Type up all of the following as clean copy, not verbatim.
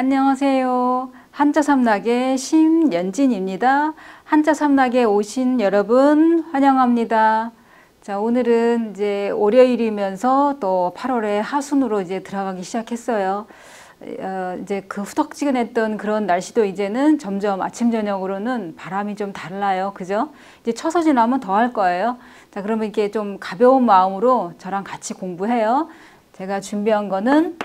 안녕하세요. 한자삼락의 심연진입니다. 한자삼락에 오신 여러분 환영합니다. 자, 오늘은 이제 월요일이면서 또 8월의 하순으로 이제 들어가기 시작했어요. 이제 그 후덕지근했던 그런 날씨도 이제는 점점 아침 저녁으로는 바람이 좀 달라요. 그죠? 이제 처서 지나면 더 할 거예요. 자, 그러면 이렇게 좀 가벼운 마음으로 저랑 같이 공부해요. 제가 준비한 거는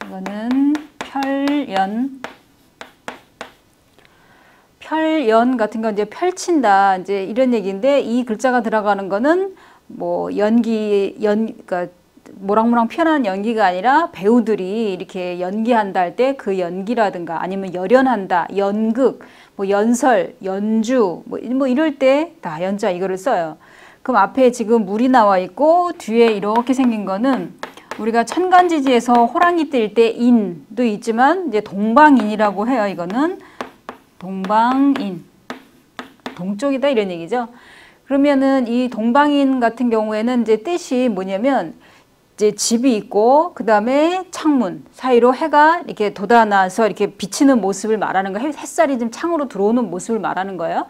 이거는 펼연 같은 건 이제 펼친다 이제 이런 얘기인데, 이 글자가 들어가는 거는 뭐 그러니까 모락모락 피어나는 연기가 아니라 배우들이 이렇게 연기한다 할 때 그 연기라든가 아니면 열연한다, 연극, 뭐 연설, 연주 뭐 이럴 때 다 연자 이거를 써요. 그럼 앞에 지금 물이 나와 있고 뒤에 이렇게 생긴 거는 우리가 천간지지에서 호랑이 뜰 때 인도 있지만 이제 동방인이라고 해요. 이거는 동방인, 동쪽이다 이런 얘기죠. 그러면은 이 동방인 같은 경우에는 이제 뜻이 뭐냐면, 이제 집이 있고 그 다음에 창문 사이로 해가 이렇게 돋아나서 이렇게 비치는 모습을 말하는 거예요. 햇살이 좀 창으로 들어오는 모습을 말하는 거예요.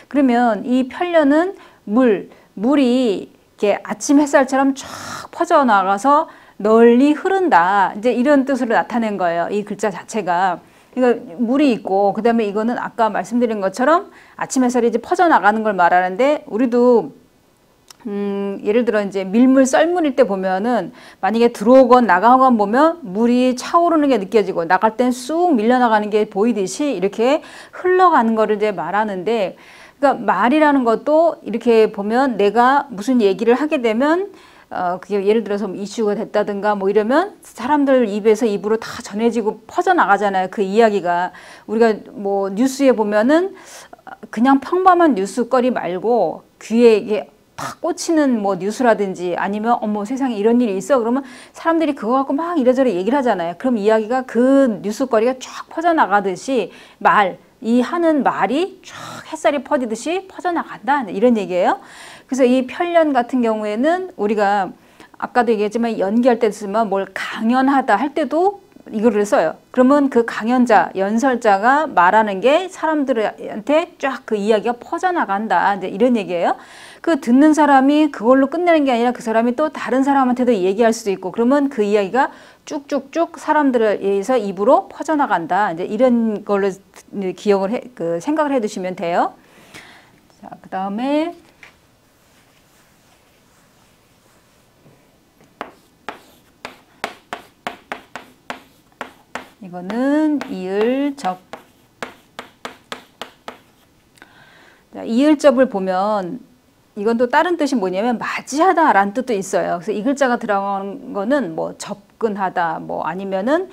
그러면 이 편려는 물이 이렇게 아침 햇살처럼 쫙 퍼져나가서 널리 흐른다, 이제 이런 뜻으로 나타낸 거예요. 이 글자 자체가. 그러니까 물이 있고 그 다음에 이거는 아까 말씀드린 것처럼 아침 햇살이 이제 퍼져나가는 걸 말하는데, 우리도 예를 들어 이제 밀물 썰물일 때 보면은 만약에 들어오건 나가건 보면 물이 차오르는 게 느껴지고 나갈 땐 쑥 밀려나가는 게 보이듯이 이렇게 흘러가는 거를 이제 말하는데, 그러니까 말이라는 것도 이렇게 보면 내가 무슨 얘기를 하게 되면 그게 예를 들어서 이슈가 됐다든가 뭐 이러면 사람들 입에서 입으로 다 전해지고 퍼져나가잖아요. 그 이야기가. 우리가 뭐 뉴스에 보면은 그냥 평범한 뉴스거리 말고 귀에 이게 팍 꽂히는 뭐 뉴스라든지 아니면 어머 세상에 이런 일이 있어 그러면 사람들이 그거 갖고 막 이래저래 얘기를 하잖아요. 그럼 이야기가 그 뉴스거리가 쫙 퍼져나가듯이 이 하는 말이 쫙 햇살이 퍼지듯이 퍼져나간다 이런 얘기예요. 그래서 이 편련 같은 경우에는 우리가 아까도 얘기했지만 연기할 때 쓰면 뭘 강연하다 할 때도 이거를 써요. 그러면 그 강연자, 연설자가 말하는 게 사람들한테 쫙 그 이야기가 퍼져나간다 이제 이런 얘기예요. 그 듣는 사람이 그걸로 끝내는 게 아니라 그 사람이 또 다른 사람한테도 얘기할 수도 있고, 그러면 그 이야기가 쭉쭉쭉 사람들에 의해서 입으로 퍼져나간다. 이제 이런 걸로 생각을 해 두시면 돼요. 자, 그 다음에 이거는 이을접. 자, 이을접을 보면 이건 또 다른 뜻이 뭐냐면 맞이하다 라는 뜻도 있어요. 그래서 이 글자가 들어간 거는 뭐 접근하다, 뭐 아니면은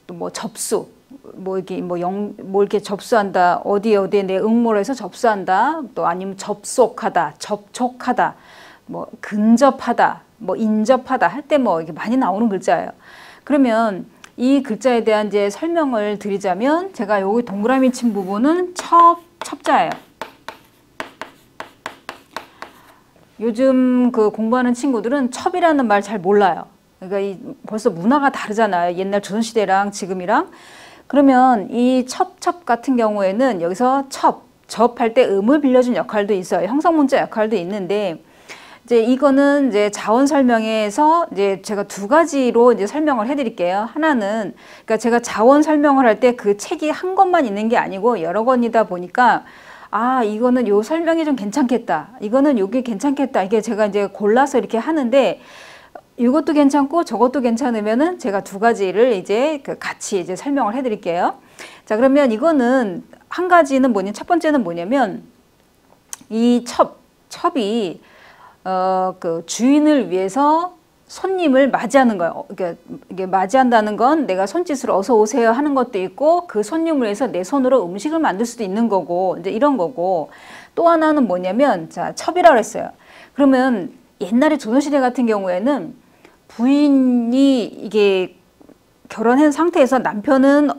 또 뭐 접수, 뭐 이렇게 뭐 이렇게 접수한다, 어디에 내 응모를 해서 접수한다, 또 아니면 접속하다, 접촉하다, 뭐 근접하다, 뭐 인접하다 할 때 뭐 이게 많이 나오는 글자예요. 그러면 이 글자에 대한 이제 설명을 드리자면, 제가 여기 동그라미 친 부분은 첩자예요. 요즘 그 공부하는 친구들은 첩이라는 말 잘 몰라요. 그러니까 벌써 문화가 다르잖아요. 옛날 조선시대랑 지금이랑. 그러면 이 첩 같은 경우에는 여기서 접할 때 음을 빌려준 역할도 있어요. 형성문자 역할도 있는데, 이제 이거는 이제 자원 설명에서 이제 제가 두 가지로 이제 설명을 해드릴게요. 하나는, 그러니까 제가 자원 설명을 할 때 그 책이 한 권만 있는 게 아니고 여러 권이다 보니까, 이거는 요 설명이 좀 괜찮겠다, 이거는 요게 괜찮겠다, 이게 제가 이제 골라서 이렇게 하는데, 이것도 괜찮고 저것도 괜찮으면은 제가 두 가지를 이제 같이 이제 설명을 해드릴게요. 자, 그러면 이거는 한 가지는 첫 번째는 뭐냐면, 이 첩이 그 주인을 위해서 손님을 맞이하는 거예요. 이게 맞이한다는 건 내가 손짓으로 어서 오세요 하는 것도 있고, 그 손님을 위해서 내 손으로 음식을 만들 수도 있는 거고, 이제 이런 거고, 또 하나는 뭐냐면, 자, 첩이라고 했어요. 그러면 옛날에 조선시대 같은 경우에는 부인이 이게 결혼한 상태에서 남편은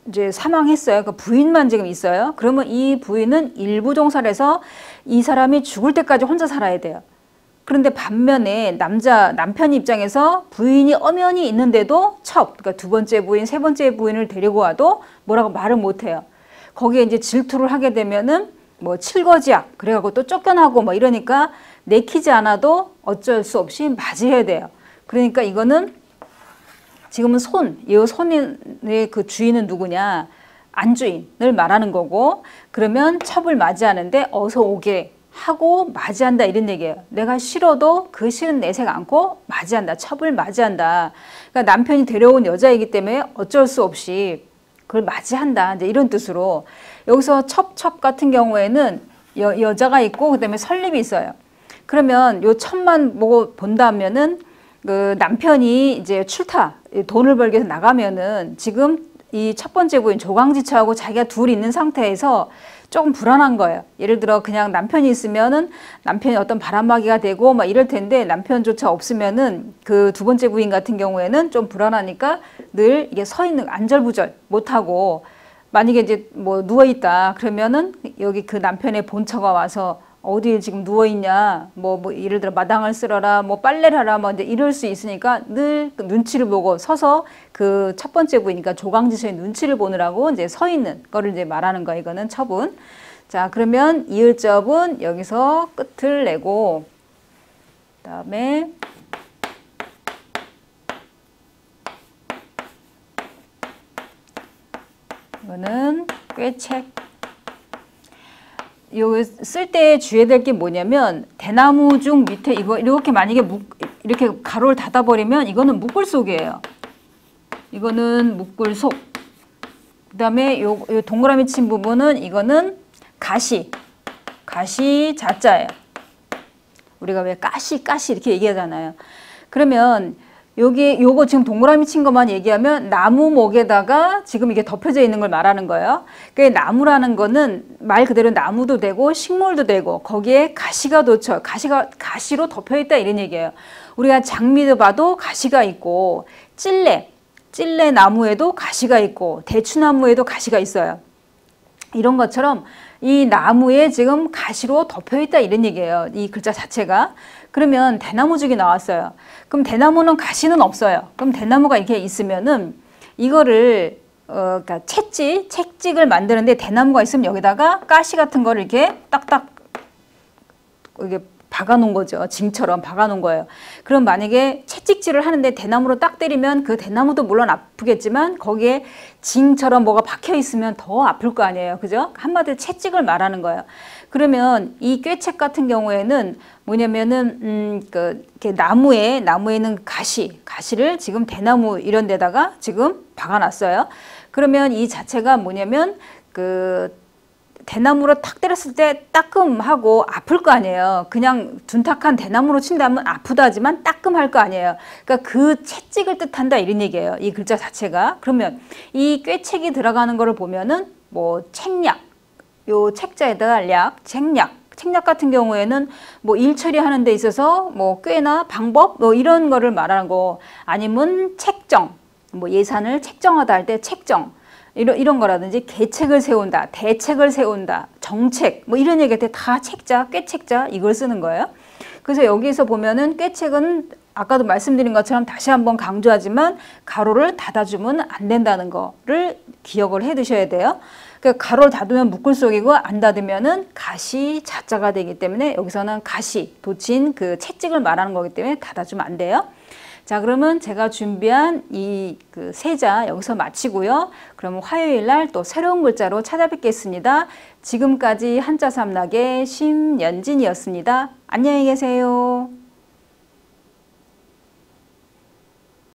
이제 사망했어요. 그 부인만 지금 있어요. 그러면 이 부인은 일부 종사를 해서 이 사람이 죽을 때까지 혼자 살아야 돼요. 그런데 반면에 남편 입장에서 부인이 엄연히 있는데도 그러니까 두 번째 부인, 세 번째 부인을 데리고 와도 뭐라고 말을 못 해요. 거기에 이제 질투를 하게 되면은 뭐 칠거지약 그래갖고 또 쫓겨나고 뭐 이러니까 내키지 않아도 어쩔 수 없이 맞이해야 돼요. 그러니까 이거는 지금은 이 손의 그 주인은 누구냐? 안주인을 말하는 거고, 그러면 첩을 맞이하는데 어서 오게 하고 맞이한다 이런 얘기예요. 내가 싫어도 그 싫은 내색 않고 맞이한다. 첩을 맞이한다. 그러니까 남편이 데려온 여자이기 때문에 어쩔 수 없이 그걸 맞이한다. 이제 이런 뜻으로 여기서 첩 같은 경우에는 여자가 있고 그다음에 설립이 있어요. 그러면 요 첩만 보고 본다면은 그 남편이 이제 돈을 벌기 위해서 나가면은 지금 이 첫 번째 부인 조강지처하고 자기가 둘이 있는 상태에서 조금 불안한 거예요. 예를 들어 그냥 남편이 있으면은 남편이 어떤 바람막이가 되고 막 이럴 텐데 남편조차 없으면은 그 두 번째 부인 같은 경우에는 좀 불안하니까 늘 이게 서 있는 안절부절 못하고 만약에 이제 뭐 누워 있다 그러면은 여기 그 남편의 본처가 와서 어디에 지금 누워 있냐 뭐 예를 들어 마당을 쓸어라 뭐 빨래를 하라 뭐 이제 이럴 수 있으니까 늘 그 눈치를 보고 서서 그 첫 번째 부이니까 조강지처의 눈치를 보느라고 이제 서 있는 거를 이제 말하는 거 이거는 첩은. 자 그러면 이을접은 여기서 끝을 내고 그다음에 이거는 꾀책. 요 쓸 때 주의해야 될 게 뭐냐면 대나무 중 밑에 이거 이렇게 만약에 이렇게 가로를 닫아버리면 이거는 묶을 속이에요. 이거는 묶을 속. 그다음에 요 동그라미 친 부분은 이거는 가시 자자예요. 우리가 왜 가시 이렇게 얘기하잖아요. 그러면 요거 지금 동그라미 친 것만 얘기하면 나무목에다가 지금 이게 덮여져 있는 걸 말하는 거예요. 그 나무라는 거는 말 그대로 나무도 되고 식물도 되고 거기에 가시가 돋쳐 가시로 덮여 있다 이런 얘기예요. 우리가 장미도 봐도 가시가 있고 찔레 나무에도 가시가 있고 대추나무에도 가시가 있어요. 이런 것처럼 이 나무에 지금 가시로 덮여 있다 이런 얘기예요. 이 글자 자체가. 그러면 대나무죽이 나왔어요. 그럼 대나무는 가시는 없어요. 그럼 대나무가 이렇게 있으면은 이거를 그러니까 채찍을 만드는데 대나무가 있으면 여기다가 가시 같은 거를 이렇게 딱딱 이게 박아놓은 거죠. 징처럼 박아놓은 거예요. 그럼 만약에 채찍질을 하는데 대나무로 딱 때리면 그 대나무도 물론 아프겠지만 거기에 징처럼 뭐가 박혀 있으면 더 아플 거 아니에요. 그죠? 한마디로 채찍을 말하는 거예요. 그러면 이 꾀책 같은 경우에는 뭐냐면은 이렇게 나무에는 가시를 지금 대나무 이런 데다가 지금 박아놨어요. 그러면 이 자체가 뭐냐면 대나무로 탁 때렸을 때 따끔하고 아플 거 아니에요. 그냥 둔탁한 대나무로 친다면 아프다 하지만 따끔할 거 아니에요. 그러니까 그 채찍을 뜻한다 이런 얘기예요. 이 글자 자체가. 그러면 이 꾀책이 들어가는 거를 보면은 뭐 책략, 요 책자에다가 책략 같은 경우에는 뭐 일 처리하는 데 있어서 뭐 꾀나 방법 뭐 이런 거를 말하는 거 아니면 책정, 뭐 예산을 책정하다 할 때 책정 이런 거라든지 계책을 세운다, 대책을 세운다, 정책 뭐 이런 얘기할 때 다 책자, 꾀책자 이걸 쓰는 거예요. 그래서 여기서 보면은 꾀책은 아까도 말씀드린 것처럼 다시 한번 강조하지만 가로를 닫아주면 안 된다는 거를 기억을 해 두셔야 돼요. 그러니까 가로를 닫으면 묶을 속이고 안 닫으면은 가시 자자가 되기 때문에 여기서는 가시, 돋친 그 채찍을 말하는 거기 때문에 닫아주면 안 돼요. 자 그러면 제가 준비한 이 세자 여기서 마치고요. 그러면 화요일 날 또 새로운 글자로 찾아뵙겠습니다. 지금까지 한자 삼락의 심연진이었습니다. 안녕히 계세요.